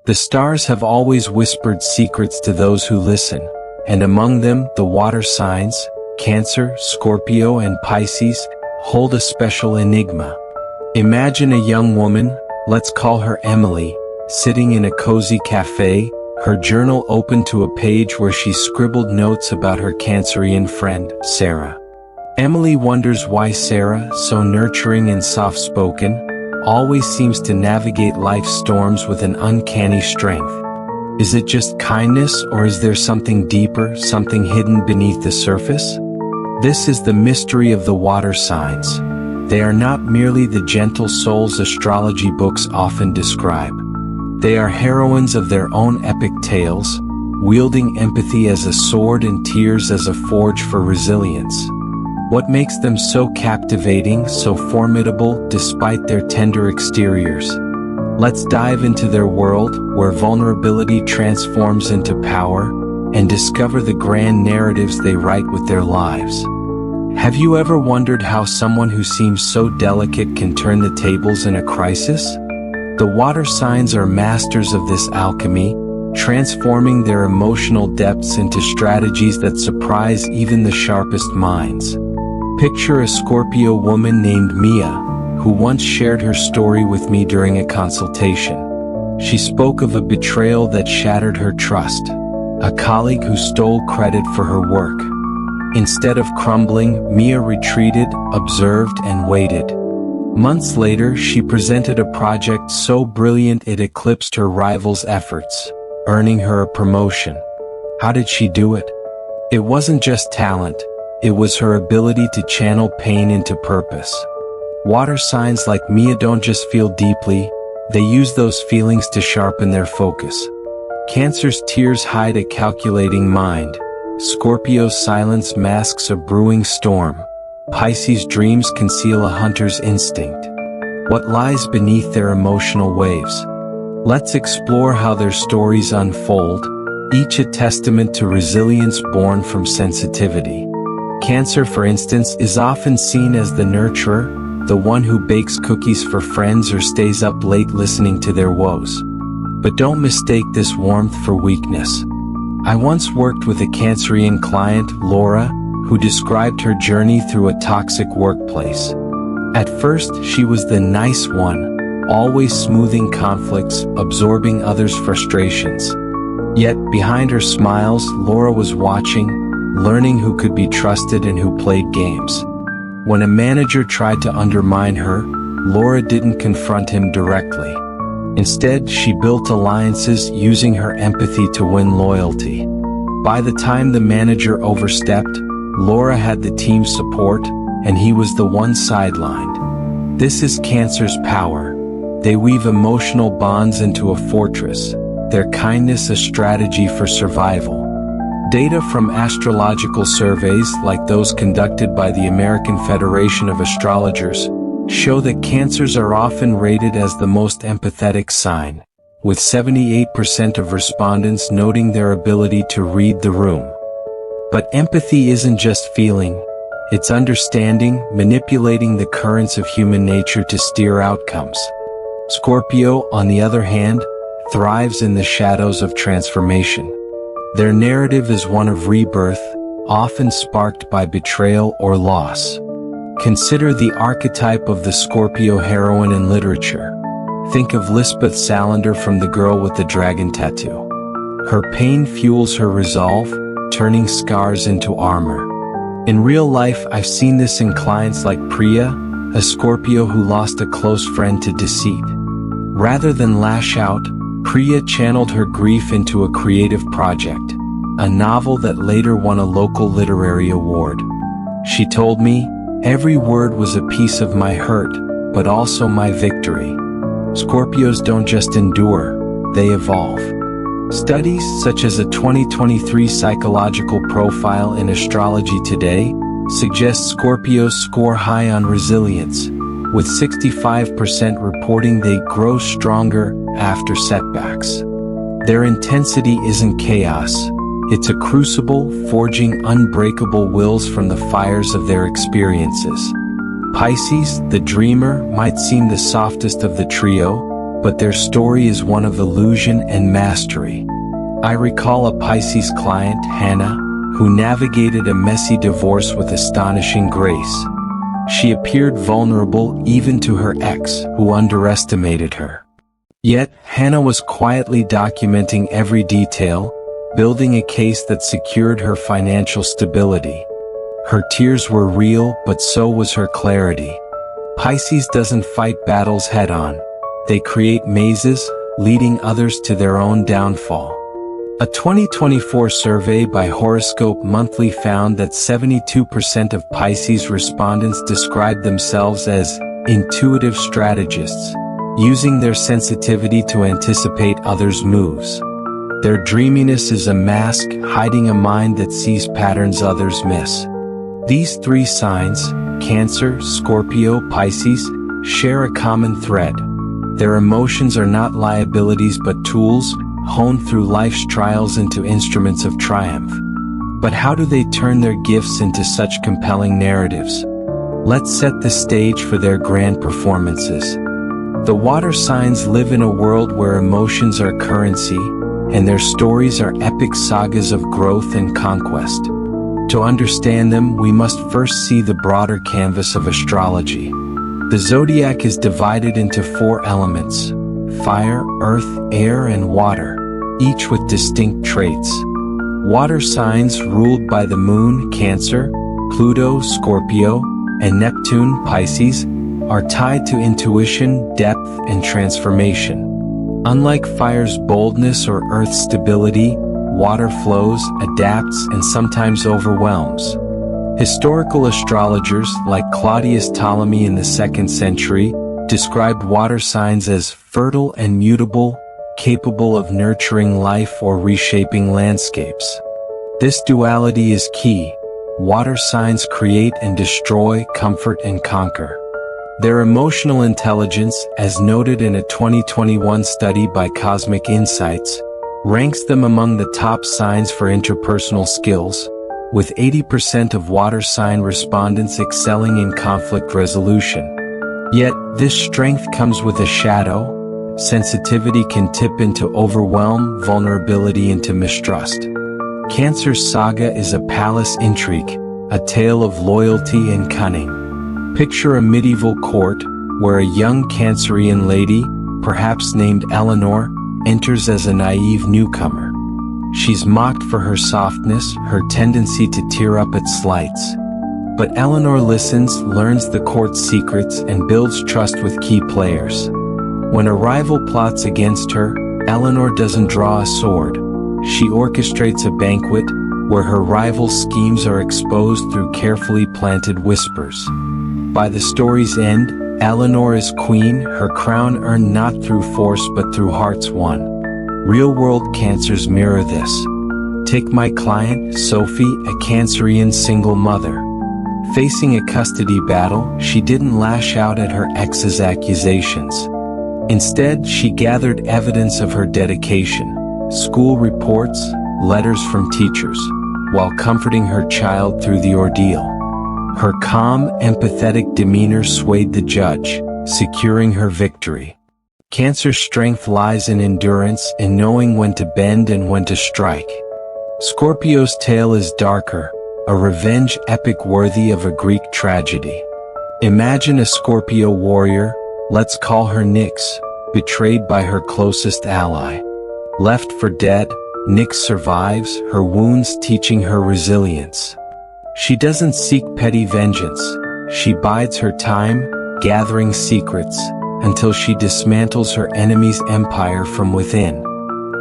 The stars have always whispered secrets to those who listen, and among them, the water signs, Cancer, Scorpio, and Pisces, hold a special enigma. Imagine a young woman, let's call her Emily, sitting in a cozy cafe, her journal open to a page where she scribbled notes about her Cancerian friend, Sarah. Emily wonders why Sarah, so nurturing and soft-spoken, always seems to navigate life's storms with an uncanny strength. Is it just kindness, or is there something deeper, something hidden beneath the surface? This is the mystery of the water signs. They are not merely the gentle souls astrology books often describe. They are heroines of their own epic tales, wielding empathy as a sword and tears as a forge for resilience. What makes them so captivating, so formidable, despite their tender exteriors? Let's dive into their world, where vulnerability transforms into power, and discover the grand narratives they write with their lives. Have you ever wondered how someone who seems so delicate can turn the tables in a crisis? The water signs are masters of this alchemy, transforming their emotional depths into strategies that surprise even the sharpest minds. Picture a Scorpio woman named Mia, who once shared her story with me during a consultation. She spoke of a betrayal that shattered her trust, a colleague who stole credit for her work. Instead of crumbling, Mia retreated, observed, and waited. Months later, she presented a project so brilliant it eclipsed her rival's efforts, earning her a promotion. How did she do it? It wasn't just talent, it was her ability to channel pain into purpose. Water signs like Mia don't just feel deeply, they use those feelings to sharpen their focus. Cancer's tears hide a calculating mind. Scorpio's silence masks a brewing storm. Pisces' dreams conceal a hunter's instinct. What lies beneath their emotional waves? Let's explore how their stories unfold, each a testament to resilience born from sensitivity. Cancer, for instance, is often seen as the nurturer, the one who bakes cookies for friends or stays up late listening to their woes. But don't mistake this warmth for weakness. I once worked with a Cancerian client, Laura, who described her journey through a toxic workplace. At first, she was the nice one, always smoothing conflicts, absorbing others' frustrations. Yet, behind her smiles, Laura was watching, learning who could be trusted and who played games. When a manager tried to undermine her, Laura didn't confront him directly. Instead, she built alliances, using her empathy to win loyalty. By the time the manager overstepped, Laura had the team's support, and he was the one sidelined. This is Cancer's power. They weave emotional bonds into a fortress, their kindness a strategy for survival. Data from astrological surveys, like those conducted by the American Federation of Astrologers, show that Cancers are often rated as the most empathetic sign, with 78% of respondents noting their ability to read the room. But empathy isn't just feeling, it's understanding, manipulating the currents of human nature to steer outcomes. Scorpio, on the other hand, thrives in the shadows of transformation. Their narrative is one of rebirth, often sparked by betrayal or loss. Consider the archetype of the Scorpio heroine in literature. Think of Lisbeth Salander from The Girl with the Dragon Tattoo. Her pain fuels her resolve, turning scars into armor. In real life, I've seen this in clients like Priya, a Scorpio who lost a close friend to deceit. Rather than lash out, Priya channeled her grief into a creative project, a novel that later won a local literary award. She told me, "Every word was a piece of my hurt, but also my victory." Scorpios don't just endure, they evolve. Studies, such as a 2023 psychological profile in Astrology Today, suggest Scorpios score high on resilience, with 65% reporting they grow stronger after setbacks. Their intensity isn't chaos, it's a crucible, forging unbreakable wills from the fires of their experiences. Pisces, the dreamer, might seem the softest of the trio, but their story is one of illusion and mastery. I recall a Pisces client, Hannah, who navigated a messy divorce with astonishing grace. She appeared vulnerable even to her ex, who underestimated her. Yet, Hannah was quietly documenting every detail, building a case that secured her financial stability. Her tears were real, but so was her clarity. Pisces doesn't fight battles head-on. They create mazes, leading others to their own downfall. A 2024 survey by Horoscope Monthly found that 72% of Pisces respondents described themselves as intuitive strategists, using their sensitivity to anticipate others' moves. Their dreaminess is a mask hiding a mind that sees patterns others miss. These three signs, Cancer, Scorpio, Pisces, share a common thread. Their emotions are not liabilities but tools, honed through life's trials into instruments of triumph. But how do they turn their gifts into such compelling narratives? Let's set the stage for their grand performances. The water signs live in a world where emotions are currency, and their stories are epic sagas of growth and conquest. To understand them, we must first see the broader canvas of astrology. The zodiac is divided into 4 elements: fire, earth, air, and water, each with distinct traits. Water signs ruled by the moon, Cancer, Pluto, Scorpio, and Neptune, Pisces, are tied to intuition, depth, and transformation. Unlike fire's boldness or earth's stability, water flows, adapts, and sometimes overwhelms. Historical astrologers like Claudius Ptolemy in the 2nd century described water signs as fertile and mutable, capable of nurturing life or reshaping landscapes. This duality is key. Water signs create and destroy, comfort and conquer. Their emotional intelligence, as noted in a 2021 study by Cosmic Insights, ranks them among the top signs for interpersonal skills, with 80% of water sign respondents excelling in conflict resolution. Yet, this strength comes with a shadow. Sensitivity can tip into overwhelm, vulnerability into mistrust. Cancer's saga is a palace intrigue, a tale of loyalty and cunning. Picture a medieval court, where a young Cancerian lady, perhaps named Eleanor, enters as a naive newcomer. She's mocked for her softness, her tendency to tear up at slights. But Eleanor listens, learns the court's secrets, and builds trust with key players. When a rival plots against her, Eleanor doesn't draw a sword. She orchestrates a banquet, where her rival's schemes are exposed through carefully planted whispers. By the story's end, Eleanor is queen, her crown earned not through force but through hearts won. Real-world Cancers mirror this. Take my client, Sophie, a Cancerian single mother. Facing a custody battle, she didn't lash out at her ex's accusations. Instead, she gathered evidence of her dedication, school reports, letters from teachers, while comforting her child through the ordeal. Her calm, empathetic demeanor swayed the judge, securing her victory. Cancer's strength lies in endurance, in knowing when to bend and when to strike. Scorpio's tale is darker, a revenge epic worthy of a Greek tragedy. Imagine a Scorpio warrior, let's call her Nyx, betrayed by her closest ally. Left for dead, Nyx survives, her wounds teaching her resilience. She doesn't seek petty vengeance. She bides her time, gathering secrets, until she dismantles her enemy's empire from within.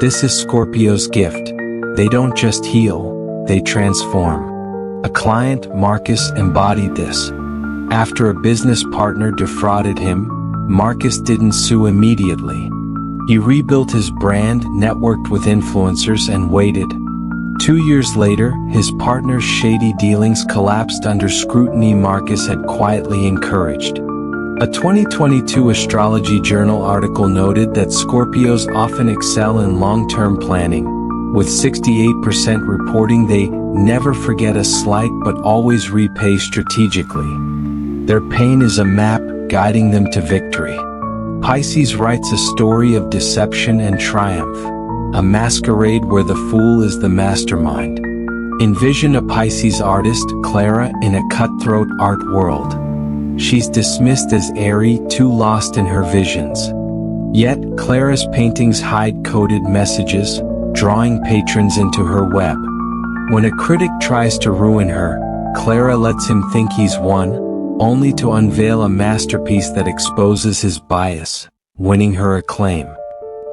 This is Scorpio's gift. They don't just heal, they transform. A client, Marcus, embodied this. After a business partner defrauded him, Marcus didn't sue immediately. He rebuilt his brand, networked with influencers, and waited. 2 years later, his partner's shady dealings collapsed under scrutiny Marcus had quietly encouraged. A 2022 Astrology Journal article noted that Scorpios often excel in long-term planning, with 68% reporting they never forget a slight but always repay strategically. Their pain is a map guiding them to victory. Pisces writes a story of deception and triumph, a masquerade where the fool is the mastermind. Envision a Pisces artist, Clara, in a cutthroat art world. She's dismissed as airy, too lost in her visions. Yet, Clara's paintings hide coded messages, drawing patrons into her web. When a critic tries to ruin her, Clara lets him think he's won, only to unveil a masterpiece that exposes his bias, winning her acclaim.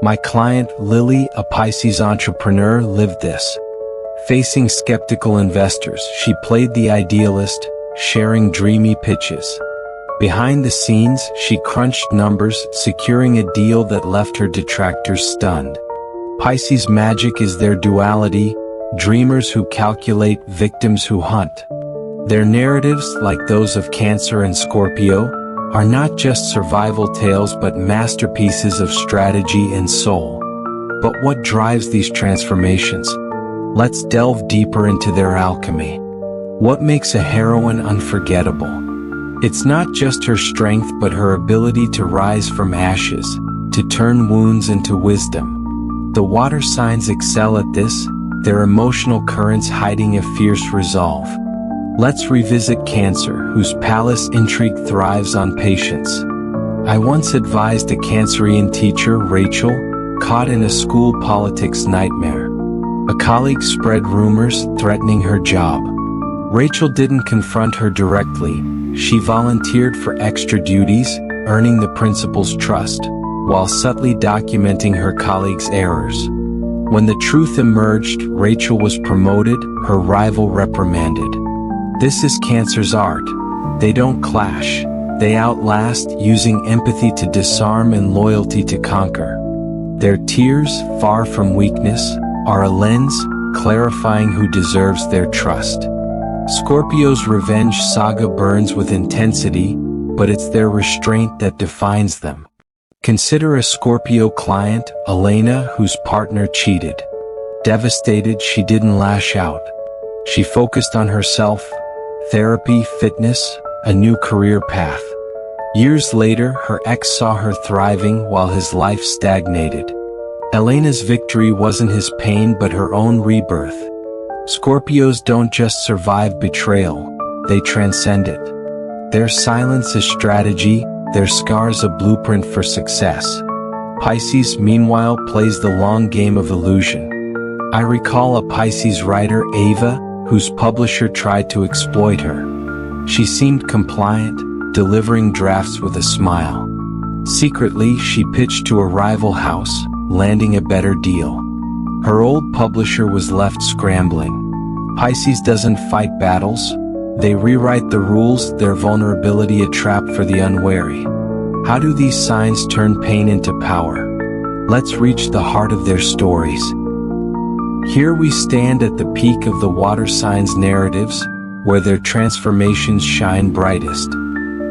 My client, Lily, a Pisces entrepreneur, lived this. Facing skeptical investors, she played the idealist, sharing dreamy pitches. Behind the scenes, she crunched numbers, securing a deal that left her detractors stunned. Pisces' magic is their duality, dreamers who calculate, victims who hunt. Their narratives, like those of Cancer and Scorpio, are not just survival tales but masterpieces of strategy and soul. But what drives these transformations? Let's delve deeper into their alchemy. What makes a heroine unforgettable? It's not just her strength but her ability to rise from ashes, to turn wounds into wisdom. The water signs excel at this, their emotional currents hiding a fierce resolve. Let's revisit Cancer, whose palace intrigue thrives on patience. I once advised a Cancerian teacher, Rachel, caught in a school politics nightmare. A colleague spread rumors threatening her job. Rachel didn't confront her directly. She volunteered for extra duties, earning the principal's trust, while subtly documenting her colleagues' errors. When the truth emerged, Rachel was promoted, her rival reprimanded. This is Cancer's art. They don't clash. They outlast, using empathy to disarm and loyalty to conquer. Their tears, far from weakness, are a lens, clarifying who deserves their trust. Scorpio's revenge saga burns with intensity, but it's their restraint that defines them. Consider a Scorpio client, Elena, whose partner cheated. Devastated, she didn't lash out. She focused on herself, therapy, fitness, a new career path. Years later, her ex saw her thriving while his life stagnated. Elena's victory wasn't his pain but her own rebirth. Scorpios don't just survive betrayal, they transcend it. Their silence is strategy, their scars a blueprint for success. Pisces, meanwhile, plays the long game of illusion. I recall a Pisces writer, Ava, whose publisher tried to exploit her. She seemed compliant, delivering drafts with a smile. Secretly, she pitched to a rival house, landing a better deal. Her old publisher was left scrambling. Pisces doesn't fight battles, they rewrite the rules, their vulnerability a trap for the unwary. How do these signs turn pain into power? Let's reach the heart of their stories. Here we stand at the peak of the water signs' narratives, where their transformations shine brightest.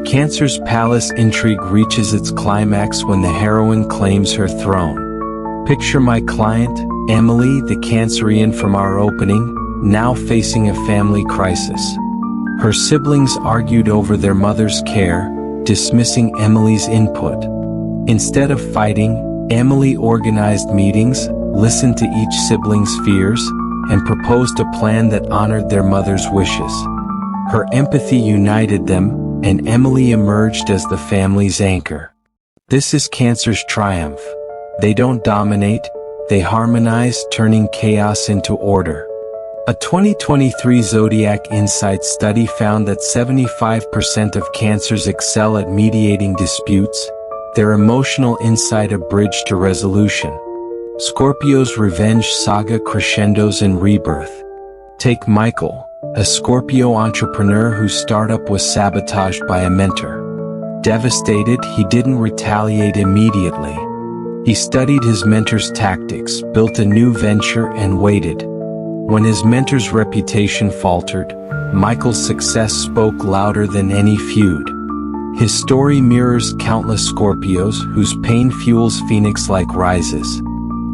Cancer's palace intrigue reaches its climax when the heroine claims her throne. Picture my client, Emily, the Cancerian from our opening, now facing a family crisis. Her siblings argued over their mother's care, dismissing Emily's input. Instead of fighting, Emily organized meetings, listened to each sibling's fears, and proposed a plan that honored their mother's wishes. Her empathy united them, and Emily emerged as the family's anchor. This is Cancer's triumph. They don't dominate, they harmonize, turning chaos into order. A 2023 Zodiac Insight study found that 75% of Cancers excel at mediating disputes, their emotional insight a bridge to resolution. Scorpio's revenge saga crescendos in rebirth. Take Michael, a Scorpio entrepreneur whose startup was sabotaged by a mentor. Devastated, he didn't retaliate immediately. He studied his mentor's tactics, built a new venture, and waited. When his mentor's reputation faltered, Michael's success spoke louder than any feud. His story mirrors countless Scorpios whose pain fuels phoenix-like rises.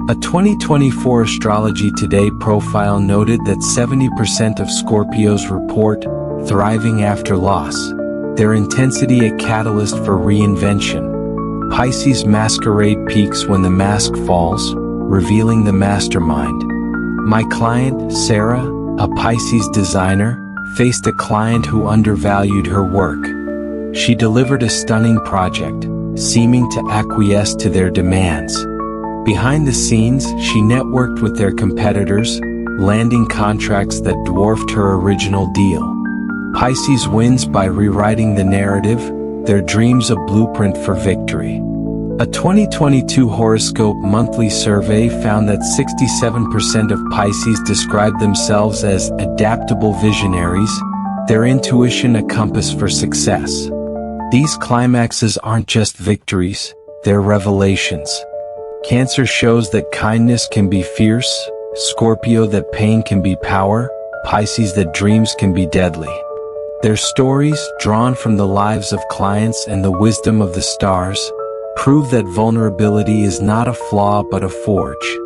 A 2024 Astrology Today profile noted that 70% of Scorpios report thriving after loss, their intensity a catalyst for reinvention. Pisces masquerade peaks when the mask falls, revealing the mastermind. My client, Sarah, a Pisces designer, faced a client who undervalued her work. She delivered a stunning project, seeming to acquiesce to their demands. Behind the scenes, she networked with their competitors, landing contracts that dwarfed her original deal. Pisces wins by rewriting the narrative, their dreams a blueprint for victory. A 2022 horoscope monthly survey found that 67% of Pisces described themselves as adaptable visionaries, their intuition a compass for success. These climaxes aren't just victories, they're revelations. Cancer shows that kindness can be fierce, Scorpio that pain can be power, Pisces that dreams can be deadly. Their stories, drawn from the lives of clients and the wisdom of the stars, prove that vulnerability is not a flaw but a forge.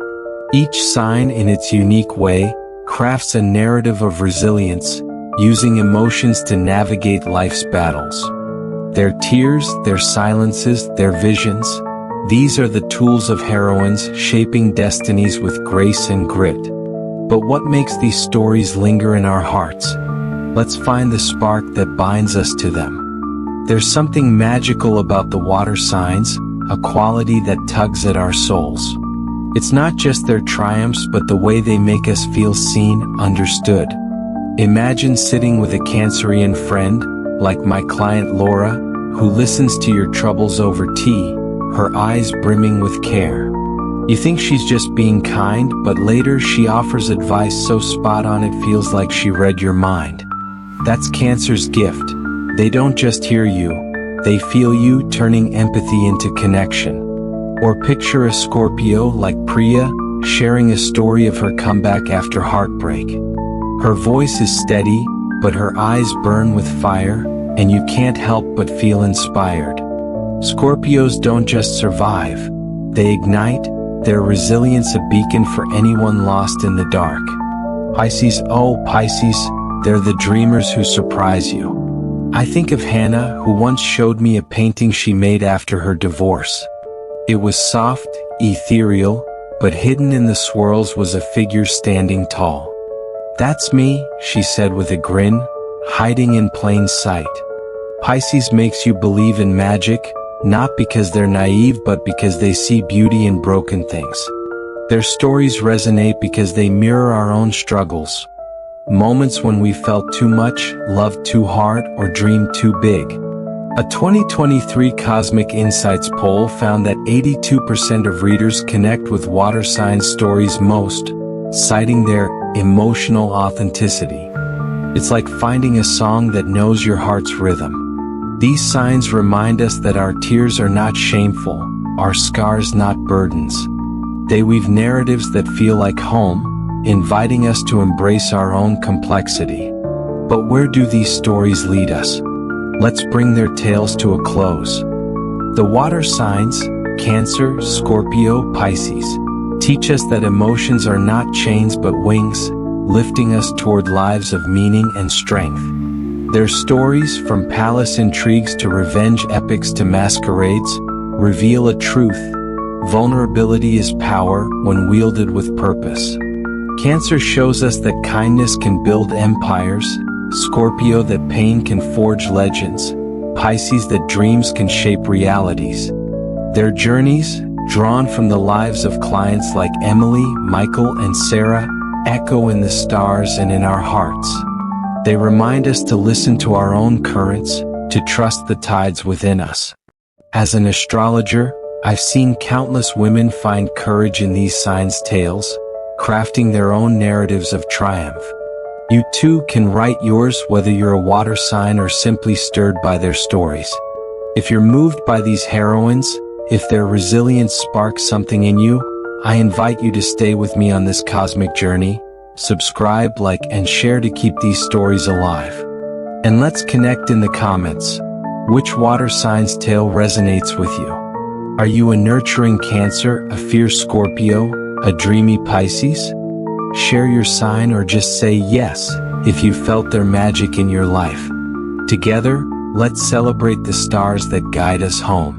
Each sign in its unique way crafts a narrative of resilience, using emotions to navigate life's battles. Their tears, their silences, their visions, these are the tools of heroines shaping destinies with grace and grit. But what makes these stories linger in our hearts? Let's find the spark that binds us to them. There's something magical about the water signs, a quality that tugs at our souls. It's not just their triumphs but the way they make us feel seen, understood. Imagine sitting with a Cancerian friend, like my client Laura, who listens to your troubles over tea, her eyes brimming with care. You think she's just being kind, but later she offers advice so spot on it feels like she read your mind. That's Cancer's gift. They don't just hear you, they feel you, turning empathy into connection. Or picture a Scorpio like Priya, sharing a story of her comeback after heartbreak. Her voice is steady, but her eyes burn with fire, and you can't help but feel inspired. Scorpios don't just survive, they ignite, their resilience a beacon for anyone lost in the dark. Pisces, oh Pisces, they're the dreamers who surprise you. I think of Hannah, who once showed me a painting she made after her divorce. It was soft, ethereal, but hidden in the swirls was a figure standing tall. "That's me," she said with a grin, hiding in plain sight. Pisces makes you believe in magic, not because they're naive but because they see beauty in broken things. Their stories resonate because they mirror our own struggles. Moments when we felt too much, loved too hard, or dreamed too big. A 2023 Cosmic Insights poll found that 82% of readers connect with water sign stories most, citing their emotional authenticity. It's like finding a song that knows your heart's rhythm. These signs remind us that our tears are not shameful, our scars not burdens. They weave narratives that feel like home, inviting us to embrace our own complexity. But where do these stories lead us? Let's bring their tales to a close. The water signs, Cancer, Scorpio, Pisces, teach us that emotions are not chains but wings, lifting us toward lives of meaning and strength. Their stories, from palace intrigues to revenge epics to masquerades, reveal a truth: vulnerability is power when wielded with purpose. Cancer shows us that kindness can build empires, Scorpio that pain can forge legends, Pisces that dreams can shape realities. Their journeys, drawn from the lives of clients like Emily, Michael, and Sarah, echo in the stars and in our hearts. They remind us to listen to our own currents, to trust the tides within us. As an astrologer, I've seen countless women find courage in these signs' tales, crafting their own narratives of triumph. You too can write yours, whether you're a water sign or simply stirred by their stories. If you're moved by these heroines, if their resilience sparks something in you, I invite you to stay with me on this cosmic journey. Subscribe, like, and share to keep these stories alive. And let's connect in the comments. Which water sign's tale resonates with you? Are you a nurturing Cancer, a fierce Scorpio, a dreamy Pisces? Share your sign or just say yes if you felt their magic in your life. Together, let's celebrate the stars that guide us home.